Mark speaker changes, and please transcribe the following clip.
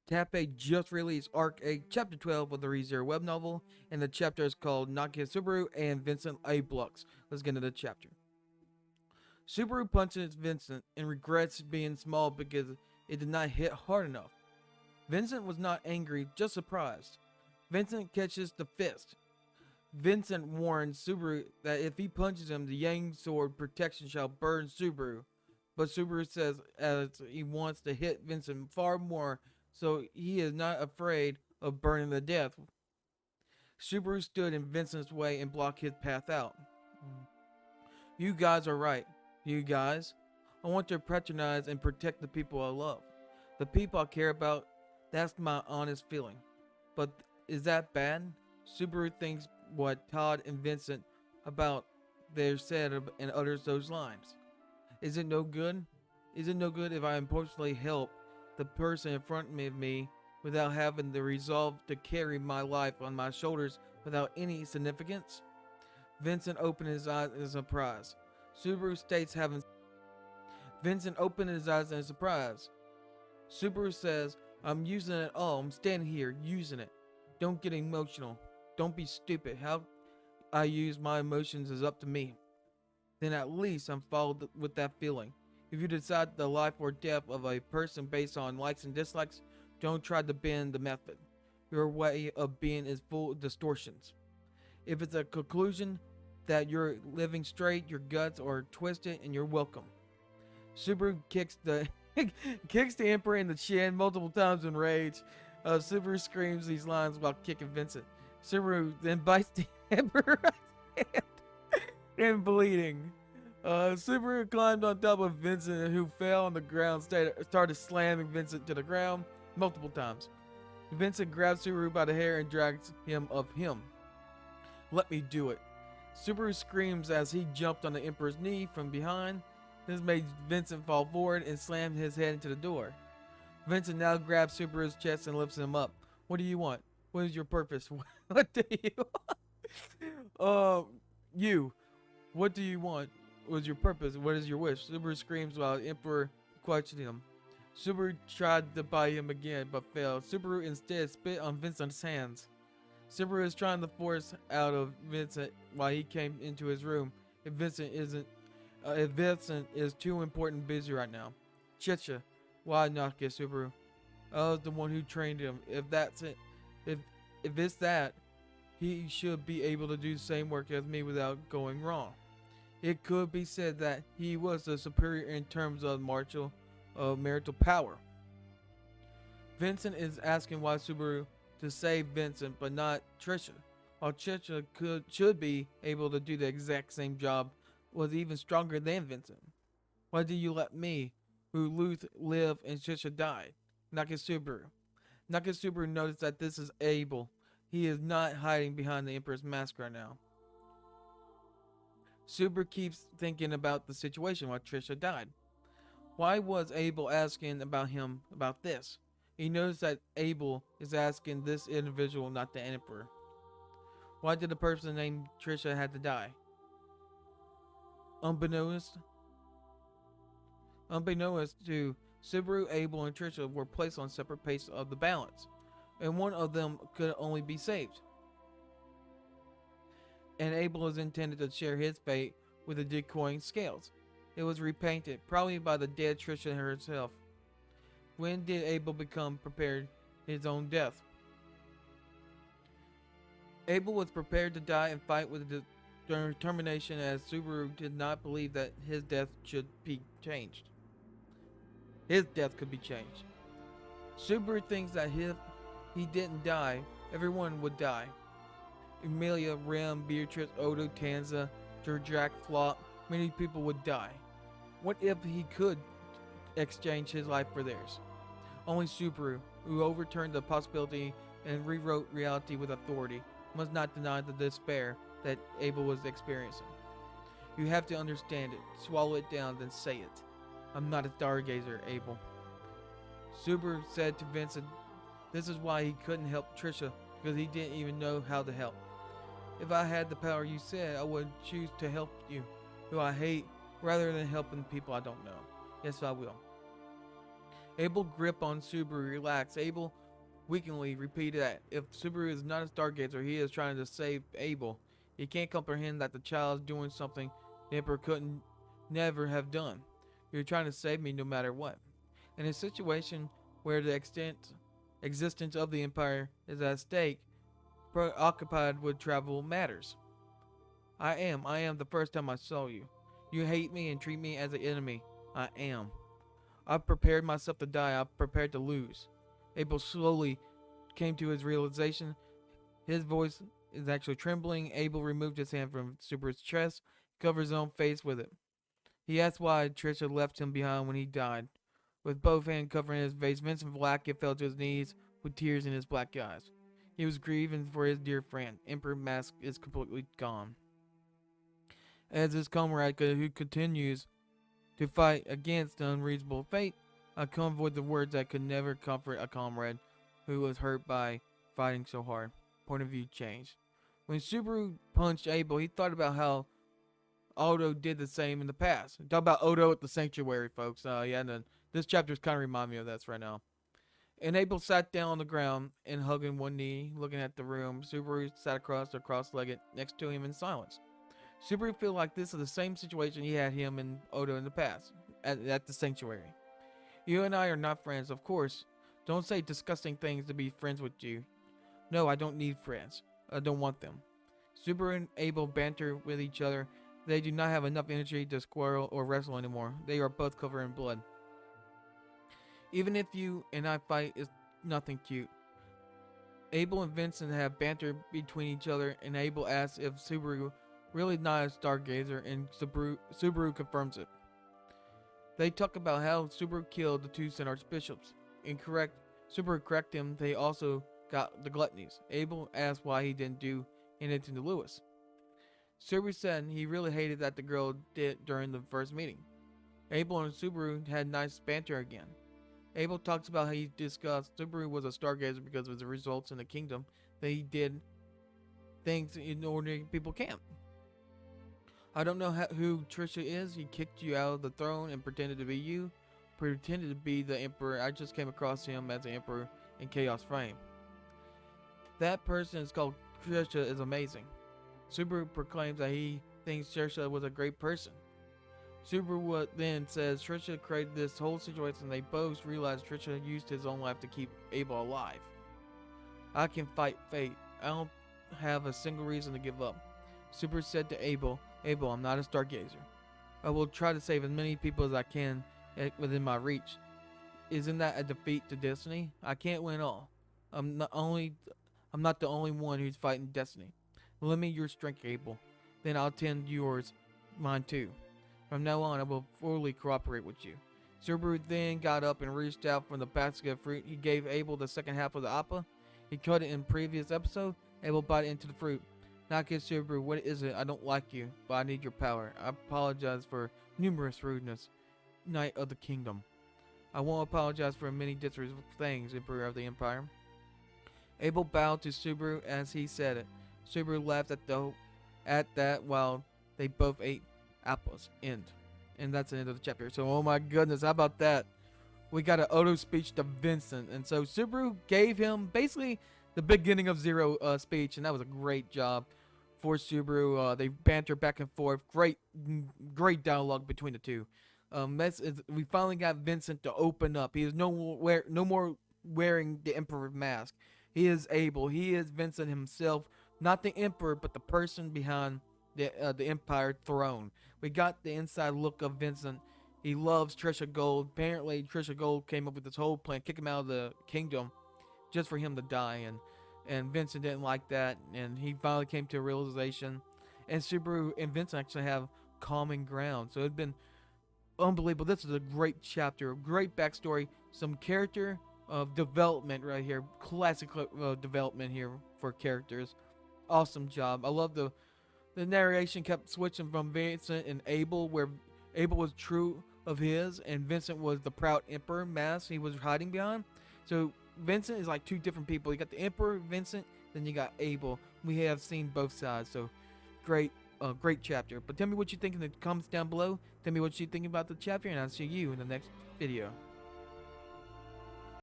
Speaker 1: Tappei just released Arc 8, Chapter 12 of the ReZero web novel, and the chapter is called Natsuki Subaru and Vincent Abelux. Let's get into the chapter. Subaru punches Vincent and regrets being small because it did not hit hard enough. Vincent was not angry, just surprised. Vincent catches the fist. Vincent warns Subaru that if he punches him, the Yang sword protection shall burn Subaru. But Subaru says as he wants to hit Vincent far more, so he is not afraid of burning to death. Subaru stood in Vincent's way and blocked his path out. You guys are right. You guys. I want to patronize and protect the people I love. The people I care about, that's my honest feeling. But is that bad? Subaru thinks what Todd and Vincent about their said and utters those lines. Is it no good? Is it no good if I unfortunately help the person in front of me without having the resolve to carry my life on my shoulders without any significance? Vincent opened his eyes in surprise. Subaru states having. Vincent opened his eyes in surprise. Subaru says, I'm using it all. I'm standing here using it. Don't get emotional. Don't be stupid. How I use my emotions is up to me. Then at least I'm followed with that feeling. If you decide the life or death of a person based on likes and dislikes, don't try to bend the method. Your way of being is full of distortions. If it's a conclusion that you're living straight, your guts are twisted, and you're welcome. Subaru kicks the kicks the Emperor in the chin multiple times in rage. Subaru screams these lines while kicking Vincent. Subaru then bites the Emperor's hand and bleeding. Subaru climbed on top of Vincent, who fell on the ground, started slamming Vincent to the ground multiple times. Vincent grabs Subaru by the hair and drags him of him. Let me do it. Subaru screams as he jumped on the Emperor's knee from behind. This made Vincent fall forward and slammed his head into the door. Vincent now grabs Subaru's chest and lifts him up. What do you want? What is your purpose? What do you want? You. What do you want? What is your purpose? What is your wish? Subaru screams while the Emperor questioned him. Subaru tried to bite him again, but failed. Subaru instead spit on Vincent's hands. Subaru is trying to force out of Vincent while he came into his room. If Vincent is too important busy right now. Chicha, why not get Subaru? I was the one who trained him. If that's it, if it's that, he should be able to do the same work as me without going wrong. It could be said that he was the superior in terms of marital power. Vincent is asking why Subaru to save Vincent but not Trisha, while Trisha should be able to do the exact same job, was even stronger than Vincent. Why did you let me, who live and Trisha died? Nakasubaru. Nakasubaru noticed that this is Abel. He is not hiding behind the Emperor's mask right now. Subaru keeps thinking about the situation while Trisha died. Why was Abel asking about him about this? He knows that Abel is asking this individual, not the Emperor. Why did a person named Trisha had to die? Unbeknownst to Subaru, Abel, and Trisha were placed on separate paces of the balance, and one of them could only be saved. And Abel is intended to share his fate with the decoying scales. It was repainted, probably by the dead Trisha herself. When did Abel become prepared his own death? Abel was prepared to die and fight with determination, as Subaru did not believe that his death should be changed. His death could be changed. Subaru thinks that if he didn't die, everyone would die. Emilia, Rem, Beatrice, Odo, Tanza, Jack, Flop, many people would die. What if he could exchange his life for theirs? Only Subaru, who overturned the possibility and rewrote reality with authority, must not deny the despair that Abel was experiencing. You have to understand it, swallow it down, then say it. I'm not a stargazer, Abel. Subaru said to Vincent, this is why he couldn't help Trisha, because he didn't even know how to help. If I had the power you said, I would choose to help you, who I hate, rather than helping people I don't know. Yes, I will. Abel grip on Subaru relaxed. Abel weakly repeated that if Subaru is not a stargazer, he is trying to save Abel. He can't comprehend that the child is doing something the Emperor couldn't never have done. You're trying to save me no matter what. In a situation where the existence of the Empire is at stake, preoccupied with travel matters. I am the first time I saw you. You hate me and treat me as an enemy. I am. I've prepared myself to die. I've prepared to lose. Abel slowly came to his realization. His voice is actually trembling. Abel removed his hand from Super's chest, covered his own face with it. He asked why Trisha left him behind when he died. With both hands covering his face, Vincent Vlackett fell to his knees with tears in his black eyes. He was grieving for his dear friend. Emperor Mask is completely gone. As his comrade who continues to fight against the unreasonable fate, I convoyed the words that could never comfort a comrade who was hurt by fighting so hard. Point of view changed. When Subaru punched Abel, he thought about how Odo did the same in the past. Talk about Odo at the sanctuary, folks. This chapter is kind of remind me of this right now. And Abel sat down on the ground and hugging one knee, looking at the room. Subaru sat across or cross-legged next to him in silence. Subaru feel like this is the same situation he had him and Odo in the past, at the sanctuary. You and I are not friends, of course. Don't say disgusting things to be friends with you. No, I don't need friends. I don't want them. Subaru and Abel banter with each other. They do not have enough energy to quarrel or wrestle anymore. They are both covered in blood. Even if you and I fight, it's nothing cute. Abel and Vincent have banter between each other, and Abel asks if Subaru really not a stargazer, and Subaru confirms it. They talk about how Subaru killed the two Sen archbishops. Subaru correct him. They also got the gluttonies. Abel asked why he didn't do anything to Lewis. Subaru said he really hated that the girl did during the first meeting. Abel and Subaru had nice banter again. Abel talks about how he discussed Subaru was a stargazer because of the results in the kingdom that he did things in ordinary people can't. I don't know who Trisha is. He kicked you out of the throne and pretended to be you. Pretended to be the emperor. I just came across him as the emperor in Chaos Frame. That person is called Trisha is amazing. Subaru proclaims that he thinks Trisha was a great person. Subaru then says Trisha created this whole situation. They both realize Trisha used his own life to keep Abel alive. I can fight fate. I don't have a single reason to give up. Subaru said to Abel, I'm not a stargazer. I will try to save as many people as I can within my reach. Isn't that a defeat to destiny? I can't win all. I'm not the only one who's fighting destiny. Lend me your strength, Abel. Then I'll tend yours, mine too. From now on, I will fully cooperate with you. Subaru then got up and reached out from the basket of fruit. He gave Abel the second half of the apple. He cut it in previous episode. Abel bite into the fruit. Now, kid Subaru, what is it? I don't like you, but I need your power. I apologize for numerous rudeness. Knight of the Kingdom. I won't apologize for many disrespectful things, Emperor of the Empire. Abel bowed to Subaru as he said it. Subaru laughed at that while they both ate apples. End. And that's the end of the chapter. So, oh my goodness, how about that? We got an Odo speech to Vincent. And so Subaru gave him basically the beginning of Zero speech, and that was a great job for Subaru. They banter back and forth. Great dialogue between the two. We finally got Vincent to open up. He is no more wearing the Emperor mask. He is Abel. He is Vincent himself, not the Emperor, but the person behind the Empire throne. We got the inside look of Vincent. He loves Trisha Gold. Apparently, Trisha Gold came up with this whole plan, kick him out of the kingdom, just for him to die. And Vincent didn't like that, and he finally came to a realization. And Subaru and Vincent actually have common ground. So it'd been unbelievable. This is a great chapter, great backstory, some character development right here, classic development here for characters. Awesome job. I love the narration kept switching from Vincent and Abel, where Abel was true of his, and Vincent was the proud emperor mask he was hiding behind. So Vincent is like two different people. You got the Emperor, Vincent, then you got Abel. We have seen both sides, so great chapter. But tell me what you think in the comments down below. Tell me what you think about the chapter, and I'll see you in the next video.